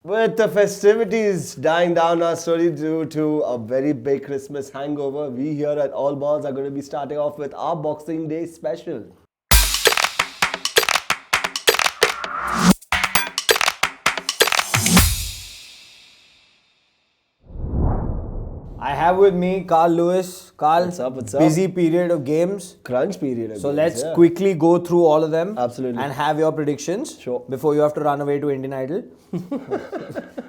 With the festivities dying down our slowly due to a very big Christmas hangover, we here at All Balls are going to be starting off with our Boxing Day special. I have with me Carl Lewis. Carl, What's up, what's up? busy period of games. Crunch period. So again, let's yeah. quickly go through all of them. Absolutely. And have your predictions. Sure. Before you have to run away to Indian Idol.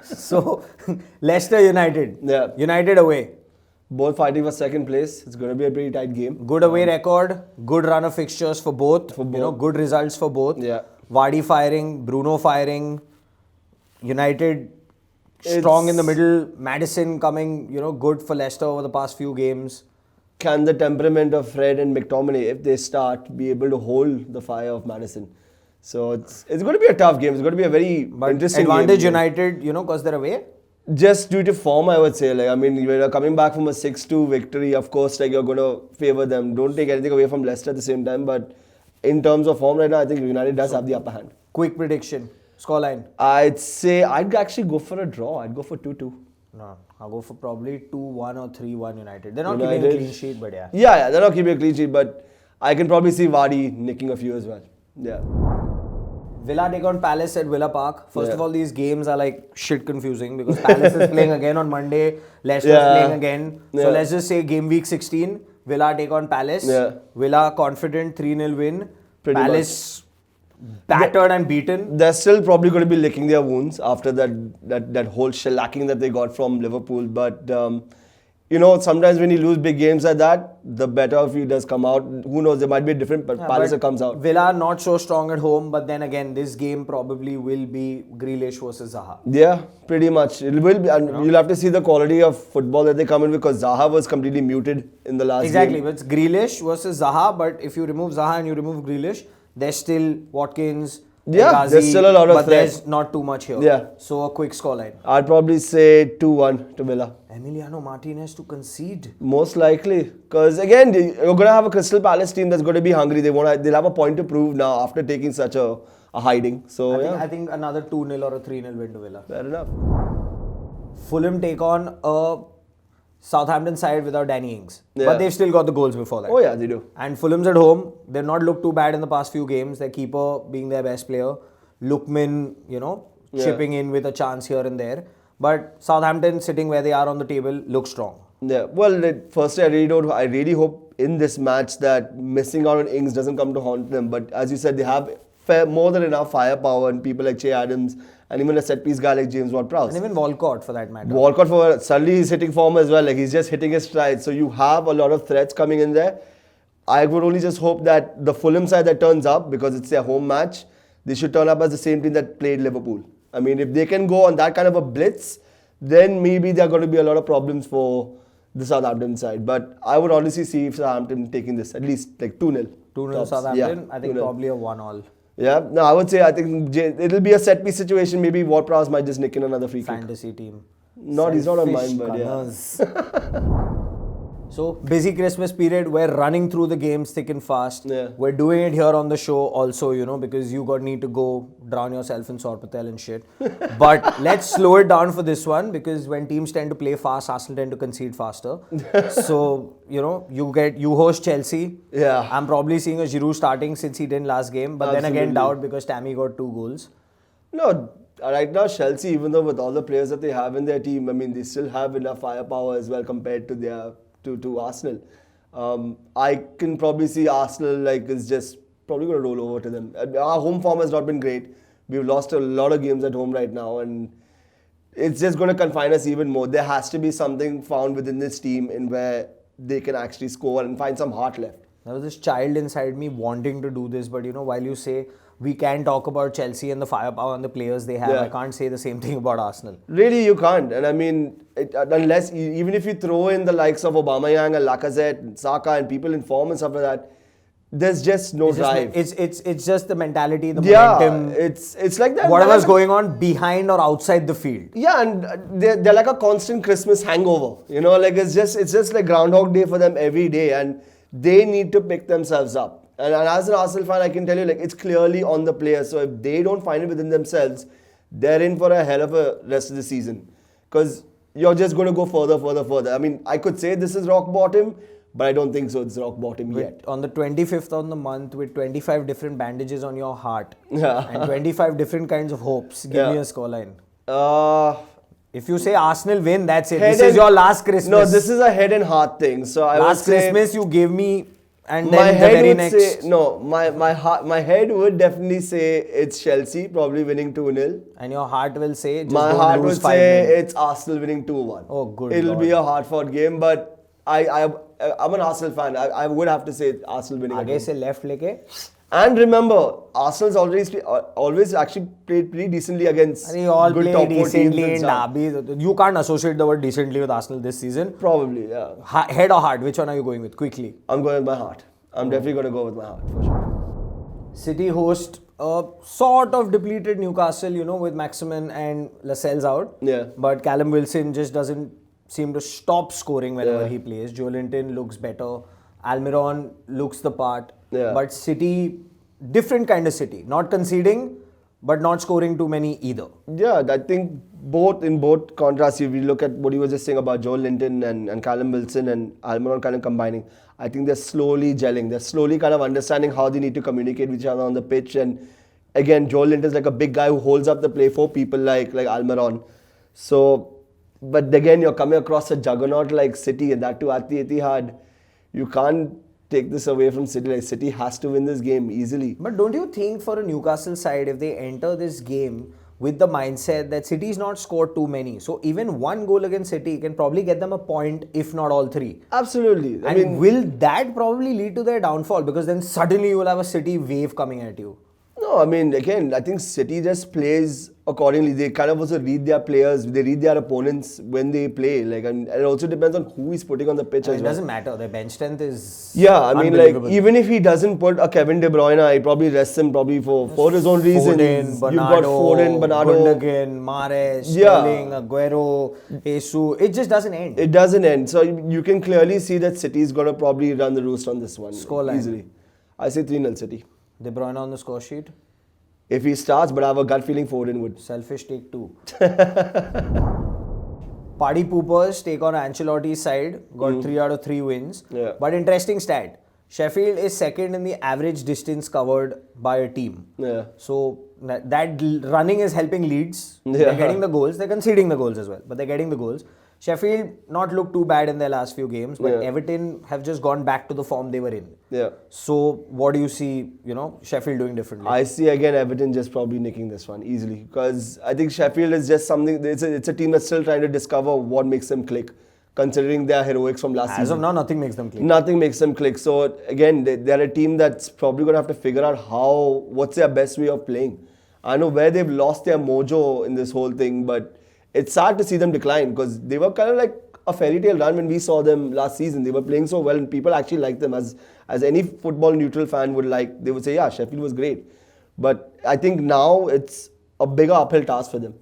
So, Leicester United. Yeah. United away. Both fighting for second place. It's going to be a pretty tight game. Good away record. Good run of fixtures for both. For both. You know, good results for both. Yeah. Vardy firing, Bruno firing. United strong in the middle. Madison coming, good for Leicester over the past few games. Can the temperament of Fred and McTominay, if they start, be able to hold the fire of Madison? So it's going to be a tough game. It's going to be a very interesting Advantage game. United, because they're away. Just due to form, I would say. You're coming back from a 6-2 victory. Of course, you're going to favour them. Don't take anything away from Leicester at the same time. But in terms of form right now, I think United does have the upper hand. Quick prediction. Scoreline. I'd say I'd actually go for a draw. I'd go for 2-2. No, I'll go for probably 2-1 or 3-1 United. They're not United. keeping a clean sheet, but yeah. Yeah, they're not keeping a clean sheet. But I can probably see Vardy nicking a few as well. Yeah. Villa take on Palace at Villa Park. First Yeah. of all, these games are like shit confusing because Palace is playing again on Monday. Leicester is Yeah. playing again. So Yeah. let's just say game week 16, Villa take on Palace. Yeah. Villa confident 3-0 win. Pretty Palace battered and beaten. They're still probably going to be licking their wounds after that whole shellacking that they got from Liverpool. But, sometimes when you lose big games like that, the better of you does come out. Who knows, there might be a different Palace that comes out. Villa not so strong at home, but then again, this game probably will be Grealish versus Zaha. Yeah, pretty much. It will be, and you'll have to see the quality of football that they come in because Zaha was completely muted in the last Exactly, game. but it's Grealish versus Zaha. But if you remove Zaha and you remove Grealish, there's still Watkins. Yeah, Ghazi, there's still a lot of but threat. there's not too much here. Yeah. So a quick scoreline. I'd probably say 2-1 to Villa. Emiliano Martinez to concede. Most likely. Because again, you're going to have a Crystal Palace team that's going to be hungry. They'll have a point to prove now after taking such a hiding. So, I think another 2-0 or a 3-0 win to Villa. Fair enough. Fulham take on a Southampton side without Danny Ings. Yeah. But they've still got the goals before that. Oh yeah, they do. And Fulham's at home. They've not looked too bad in the past few games. Their keeper being their best player. Lookman, chipping in with a chance here and there. But Southampton sitting where they are on the table look strong. Yeah. Well, firstly, I really hope in this match that missing out on Ings doesn't come to haunt them. But as you said, they have more than enough firepower and people like Che Adams and even a set piece guy like James Ward-Prowse. And even Walcott for that matter. Walcott, suddenly he's hitting form as well. He's just hitting his stride. So you have a lot of threats coming in there. I would only just hope that the Fulham side that turns up, because it's their home match, they should turn up as the same team that played Liverpool. I mean, if they can go on that kind of a blitz, then maybe there are going to be a lot of problems for the Southampton side. But I would honestly see Southampton taking this at least like 2-0. 2-0 Southampton. Yeah, I think 2-0. probably a 1-all. Yeah, no, I would say I think it'll be a set piece situation. Maybe Ward-Prowse might just nick in another free kick. Fantasy team. He's not on mine, Selfish but yeah. gunners. So, busy Christmas period. We're running through the games thick and fast. Yeah. We're doing it here on the show also, because you need to go drown yourself in Sorpatel and shit. But let's slow it down for this one because when teams tend to play fast, Arsenal tend to concede faster. So, you host Chelsea. Yeah. I'm probably seeing a Giroud starting since he didn't last game. But then again, Absolutely. doubt because Tammy got 2 goals. No, right now Chelsea, even though with all the players that they have in their team, I mean, they still have enough firepower as well compared to their to Arsenal. I can probably see Arsenal is just probably going to roll over to them. Our home form has not been great. We've lost a lot of games at home right now, and it's just going to confine us even more. There has to be something found within this team in where they can actually score and find some heart left. There was this child inside me wanting to do this, but while you say we can talk about Chelsea and the firepower and the players they have, Yeah. I can't say the same thing about Arsenal. Really, you can't. And I mean, unless, even if you throw in the likes of Aubameyang and Lacazette and Saka and people in form and stuff like that, there's just no drive. It's just the mentality, the Yeah, momentum, it's like that. whatever's going on behind or outside the field. Yeah, and they're like a constant Christmas hangover. It's just like Groundhog Day for them every day, and they need to pick themselves up. And as an Arsenal fan, I can tell you, it's clearly on the players. So if they don't find it within themselves, they're in for a hell of a rest of the season. Because you're just going to go further. I mean, I could say this is rock bottom, but I don't think so. It's rock bottom yet. On the 25th of the month with 25 different bandages on your heart Yeah. and 25 different kinds of hopes. Give me a scoreline. If you say Arsenal win, that's it. Head This is your last Christmas. No, this is a head and heart thing. So I would last say Christmas you gave me, and my then the head very would next. say no. My head would definitely say it's Chelsea probably winning 2-0. And your heart will say, just My don't heart lose would say 5-0. it's Arsenal winning 2-1. Oh, good It'll Lord. be a hard-fought game, but I'm an Arsenal fan. I would have to say Arsenal winning. at आगे home. से left लेके. And remember, Arsenal's always actually played pretty decently against They all good play top 4 teams decently and in stuff. derbies. You can't associate the word decently with Arsenal this season. Probably, yeah. Head or heart? Which one are you going with? Quickly. I'm going with my heart. I'm definitely going to go with my heart for sure. City host a sort of depleted Newcastle, with Maximin and Lascelles out. Yeah. But Callum Wilson just doesn't seem to stop scoring whenever Yeah. he plays. Joelinton looks better. Almiron looks the part. Yeah. But City, different kind of City. Not conceding, but not scoring too many either. Yeah, I think in both contrasts, if you look at what he was just saying about Joel Linton and Callum Wilson and Almiron kind of combining, I think they're slowly gelling. They're slowly kind of understanding how they need to communicate with each other on the pitch. And again, Joel Linton is like a big guy who holds up the play for people like Almiron. So, but again, you're coming across a juggernaut like City, and that too at the Etihad. You can't take this away from City. Like City has to win this game easily. But don't you think for a Newcastle side, if they enter this game with the mindset that City's not scored too many, so even one goal against City can probably get them a point, if not all three. Absolutely. I mean, will that probably lead to their downfall? Because then suddenly you will have a City wave coming at you. No, I mean, again, I think City just plays accordingly. They kind of also read their players, they read their opponents when they play. And it also depends on who is putting on the pitch as It well. doesn't matter. Their bench strength is Even if he doesn't put a Kevin De Bruyne, he probably rests him probably for his own reasons. Foden, You've got Foden, Bernardo. Gundogan, Mahrez, Sterling, Aguero, Jesus. It just doesn't end. It doesn't end. So you can clearly see that City is going to probably run the roost on this one. Scoreline. Easily. I say 3-0 City. De Bruyne on the score sheet. If he starts, but I have a gut feeling Foden would. Selfish take 2. Party Poopers take on Ancelotti's side. Got 3 out of 3 wins. Yeah. But interesting stat. Sheffield is second in the average distance covered by a team. Yeah. So that running is helping Leeds. Yeah. They're getting the goals. They're conceding the goals as well. But they're getting the goals. Sheffield not looked too bad in their last few games. But Yeah. Everton have just gone back to the form they were in. Yeah. So what do you see, Sheffield doing differently? I see again Everton just probably nicking this one easily because I think Sheffield is just something. It's a team that's still trying to discover what makes them click, considering their heroics from last As season. of now, nothing makes them click. Nothing makes them click. So again, they're a team that's probably going to have to figure out what's their best way of playing. I know where they've lost their mojo in this whole thing, but it's sad to see them decline because they were kind of like a fairy tale run when we saw them last season. They were playing so well and people actually liked them as any football neutral fan would like. They would say, yeah, Sheffield was great. But I think now it's a bigger uphill task for them.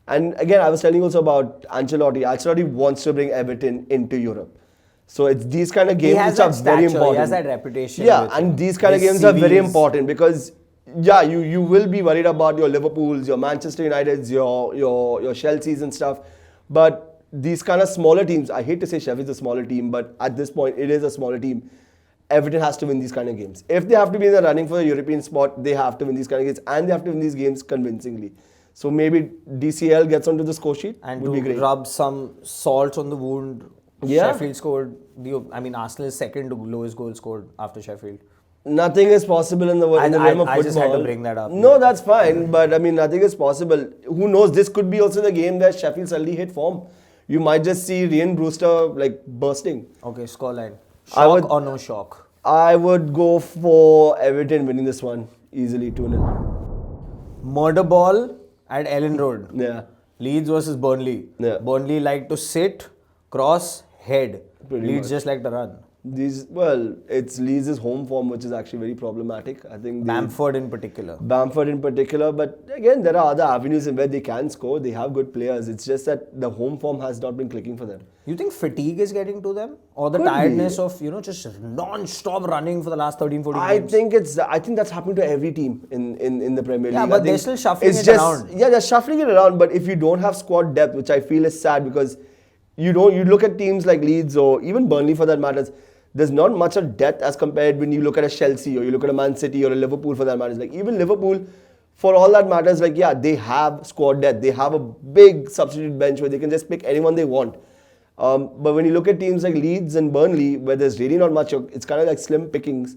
And again, I was telling you also about Ancelotti. Ancelotti wants to bring Everton into Europe. So it's these kind of games which are very important. He has that reputation. Yeah, and these kind of games are very important because you will be worried about your Liverpools, your Manchester Uniteds, your Chelseas and stuff. But these kind of smaller teams, I hate to say Sheffield's a smaller team, but at this point it is a smaller team. Everton has to win these kind of games. If they have to be in the running for a European spot, they have to win these kind of games and they have to win these games convincingly. So maybe DCL gets onto the score sheet And would to be great. rub some salt on the wound, Yeah. Sheffield scored, Arsenal is second to lowest goal scored after Sheffield. Nothing is possible in the realm of football. I just had to bring that up. No, that's fine. But I mean, nothing is possible. Who knows? This could be also the game that Sheffield suddenly hit form. You might just see Ryan Brewster bursting. Okay, scoreline. I Shock would- or no shock? I would go for Everton winning this one easily 2-0. Murder ball at Ellen Road. Yeah. Leeds versus Burnley. Yeah. Burnley like to sit, cross, head. Pretty Leeds much. just like to run. It's Leeds' home form, which is actually very problematic. I think Bamford in particular. Bamford in particular, but again, there are other avenues in where they can score. They have good players. It's just that the home form has not been clicking for them. You think fatigue is getting to them? Or the Could be. tiredness of, just non-stop running for the last 13, 14 I games? think that's happening to every team in the Premier League. Yeah, I but think they're still shuffling it's it just, around. Yeah, they're shuffling it around, but if you don't have squad depth, which I feel is sad because you look at teams like Leeds or even Burnley for that matter, there's not much of depth as compared when you look at a Chelsea or you look at a Man City or a Liverpool for that matter. Like even Liverpool, for all that matters, like yeah, they have squad depth. They have a big substitute bench where they can just pick anyone they want. But when you look at teams like Leeds and Burnley, where there's really not much, it's kind of like slim pickings.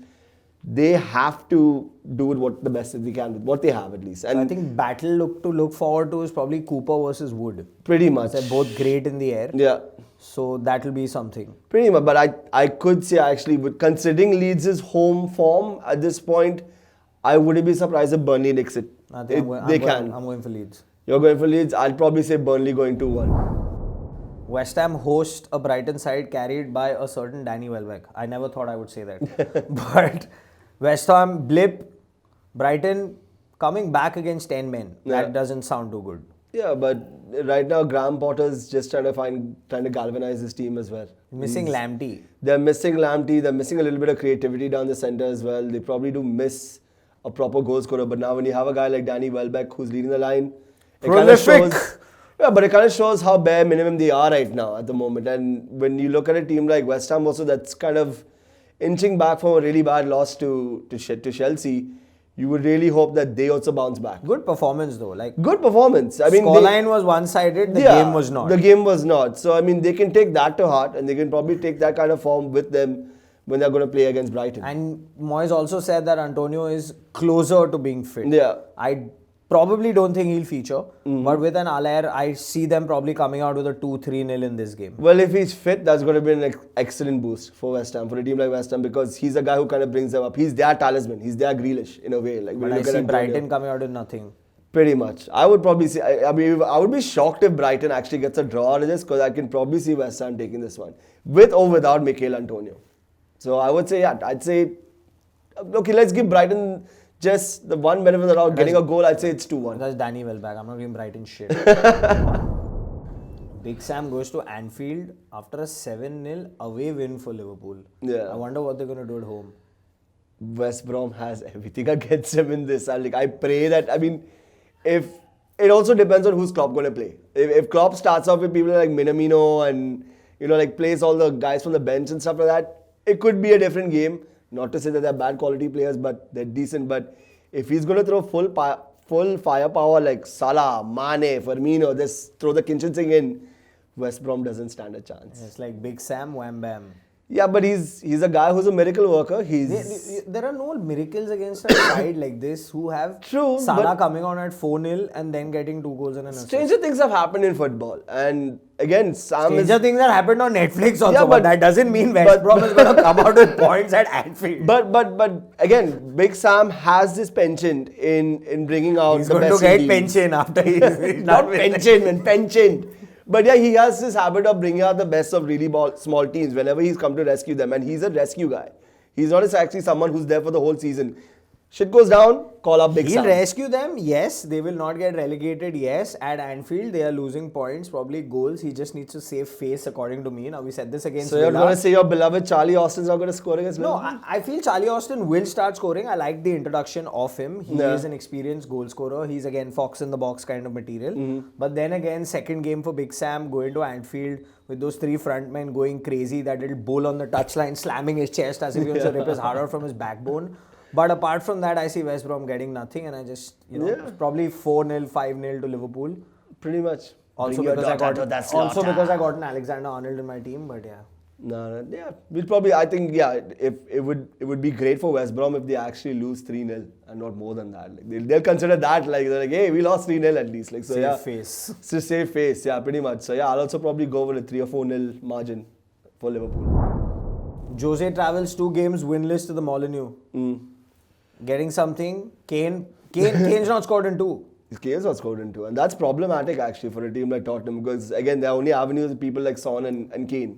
They have to do what the best that they can with what they have at least. And I think battle to look forward to is probably Cooper versus Wood. pretty much. They're both great in the air. Yeah. So that will be something. Pretty much, but I could say actually, considering Leeds' home form at this point, I wouldn't be surprised if Burnley nicks it. I think I'm going for Leeds. You're going for Leeds. I'll probably say Burnley going 2-1. West Ham host a Brighton side carried by a certain Danny Welbeck. I never thought I would say that. But West Ham blip, Brighton coming back against 10 men. Yeah. That doesn't sound too good. Yeah, but right now Graham Potter's just trying to galvanize his team as well. Missing Lamptey. They're missing Lamptey. They're missing a little bit of creativity down the centre as well. They probably do miss a proper goal scorer. But now when you have a guy like Danny Welbeck who's leading the line, it kind of Prolific. shows. Yeah, but it kind of shows how bare minimum they are right now at the moment. And when you look at a team like West Ham also that's kind of inching back from a really bad loss to Chelsea, you would really hope that they also bounce back. Good performance though. Like Good performance. I mean, scoreline was one-sided, the game was not. The game was not. So, I mean, they can take that to heart and they can probably take that kind of form with them when they're going to play against Brighton. And Moyes also said that Antonio is closer to being fit. Yeah. I probably don't think he'll feature, but with an Allaire, I see them probably coming out with a 2-3-0 in this game. Well, if he's fit, that's going to be an excellent boost for West Ham, for a team like West Ham, because he's a guy who kind of brings them up. He's their talisman. He's their Grealish in a way. Like when But you I look at see Antonio. Brighton coming out with nothing. Pretty much. I would probably say, I mean, I would be shocked if Brighton actually gets a draw out of this because I can probably see West Ham taking this one with or without Mikel Antonio. So I would say, yeah, I'd say, okay, let's give Brighton just the one benefit without getting a goal. I'd say it's 2-1. That's Danny Welbeck. I'm not giving Brighton shit. Big Sam goes to Anfield after a 7-0 away win for Liverpool. Yeah. I wonder what they're going to do at home. West Brom has everything against him in this. I pray that, I mean, if it also depends on who's Klopp going to play. If Klopp starts off with people like Minamino and, like plays all the guys from the bench and stuff like that, it could be a different game. Not to say that they're bad quality players, but they're decent. But if he's going to throw full firepower like Salah, Mane, Firmino, just throw the kitchen sink in, West Brom doesn't stand a chance. It's like Big Sam, wham bam. Yeah, but he's a guy who's a miracle worker. There are no miracles against a side like this who have True, Salah but coming on at 4-0 and then getting 2 goals and an assist. stranger things have happened in football. And again, Stranger things that happened on Netflix also, Yeah, but that doesn't mean West Brom is going to come out with points at Anfield. But again, Big Sam has this penchant in bringing out He's the going best to get in teams. pension after he's Not done with pension, man, penchant. But yeah, he has this habit of bringing out the best of really small teams whenever he's come to rescue them. And he's a rescue guy. He's not actually someone who's there for the whole season. Shit goes down, call up Big He'll Sam. rescue them, yes. They will not get relegated, yes. At Anfield, they are losing points, probably goals. He just needs to save face, according to me. Now, we said this against So you're Villa. going to say your beloved Charlie Austin's not going to score against No, Liverpool? I feel Charlie Austin will start scoring. I like the introduction of him. He Yeah. is an experienced goal scorer. He's again fox in the box kind of material. Mm-hmm. But then again, second game for Big Sam, going to Anfield with those 3 frontmen going crazy. That little bull on the touchline slamming his chest as if he wants to rip his heart out from his backbone. But apart from that, I see West Brom getting nothing, and I just, probably 4-0, 5-0 to Liverpool. Pretty much. Also Bring your because I daughter got to that slaughter. an Alexander Arnold in my team, but yeah. No, yeah. We'll probably, I think, yeah, if it would be great for West Brom if they actually lose 3-0 and not more than that. Like they'll consider that like, they're like, hey, we lost 3-0 at least. Like, so Save yeah. face. It's a safe face, yeah, pretty much. So yeah, I'll also probably go with a 3 or 4-0 margin for Liverpool. Jose travels 2 games winless to the Molineux. Getting something. Kane's not scored in 2. Kane's not scored in 2, and that's problematic actually for a team like Tottenham because again, their only avenues are people like Son and Kane.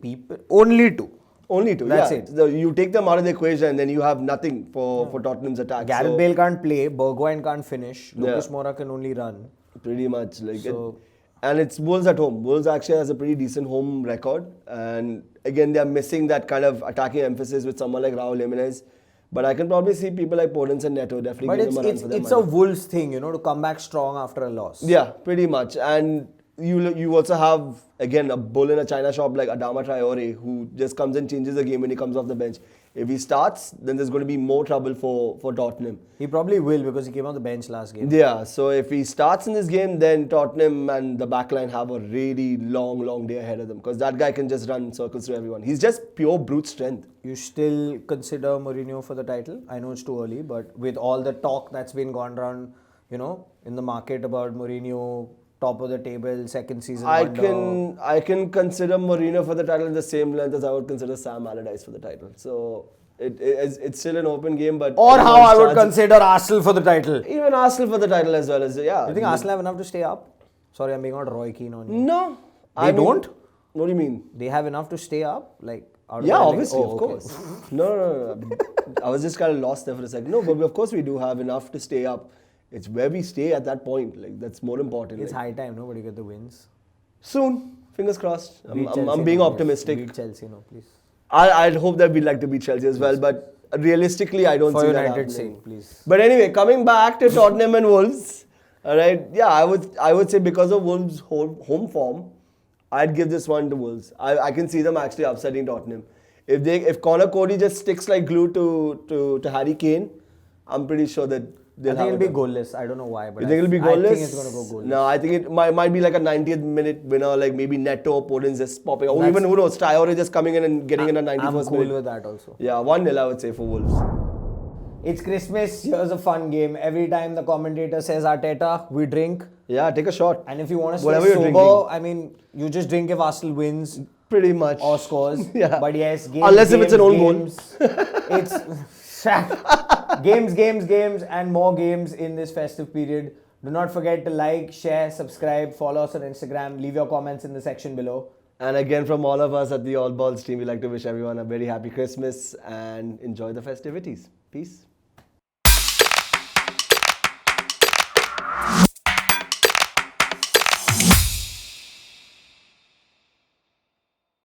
Only 2. Only two. That's yeah. it. So you take them out of the equation, and then you have nothing for Tottenham's attack. Gareth Bale can't play, Bergwijn can't finish, Lucas Yeah. Moura can only run. Pretty much like So- and it's Wolves at home. Wolves actually has a pretty decent home record, and again they're missing that kind of attacking emphasis with someone like Raul Jimenez. But I can probably see people like Podence and Neto definitely But give them a run for their it's money. a Wolves thing, to come back strong after a loss. Yeah, pretty much. And you also have again a bull in a china shop like Adama Traore, who just comes and changes the game when he comes off the bench. If he starts, then there's going to be more trouble for Tottenham. He probably will because he came on the bench last game. Yeah, so if he starts in this game, then Tottenham and the backline have a really long day ahead of them, because that guy can just run circles to everyone. He's just pure brute strength. You still consider Mourinho for the title? I know it's too early, but with all the talk that's been gone around, in the market about Mourinho, top of the table, second season wonder. I can consider Mourinho for the title in the same length as I would consider Sam Allardyce for the title. So it's still an open game, but Or how everyone's I would chances- consider Arsenal for the title. even Arsenal for the title as well as yeah. You think Arsenal have enough to stay up? Sorry, I'm being all Roy Keane on you. No, They don't? What do you mean? They have enough to stay up? Like, out of Yeah, their obviously, oh, of okay. course. No. I was just kind of lost there for a second. No, but of course we do have enough to stay up. It's where we stay at that point. Like that's more important. It's like. high time, nobody get the wins. Soon, fingers crossed. Beat I'm Chelsea, being no, please. optimistic. Beat Chelsea, no, please. I'd hope that we'd like to beat Chelsea as well, but realistically, I don't For see that United's happening. sake, please. But anyway, coming back to Tottenham and Wolves, all right. Yeah, I would say because of Wolves' home form, I'd give this one to Wolves. I can see them actually upsetting Tottenham. If Connor Cody just sticks like glue to Harry Kane, I'm pretty sure that they'll I think have it'll it be done. goalless. I don't know why, but You think it'll be goalless? I think it's going to go goalless. No, I think it might be like a 90th minute winner, like maybe Neto, Podence just popping out. Or That's- even who knows, Traore just coming in and getting in a 91st I'm cool minute. with that also. Yeah, 1-0 I would say for Wolves. It's Christmas. Here's a fun game. Every time the commentator says Arteta, we drink. Yeah, take a shot. And if you want to Whatever stay you're sober, drinking. I mean, you just drink if Arsenal wins Pretty much. or scores. Yeah. But yes, games, Unless if it's an own goal. games. It's games, and more games in this festive period. Do not forget to like, share, subscribe, follow us on Instagram. Leave your comments in the section below. And again, from all of us at the All Balls team, we'd like to wish everyone a very happy Christmas and enjoy the festivities. Peace.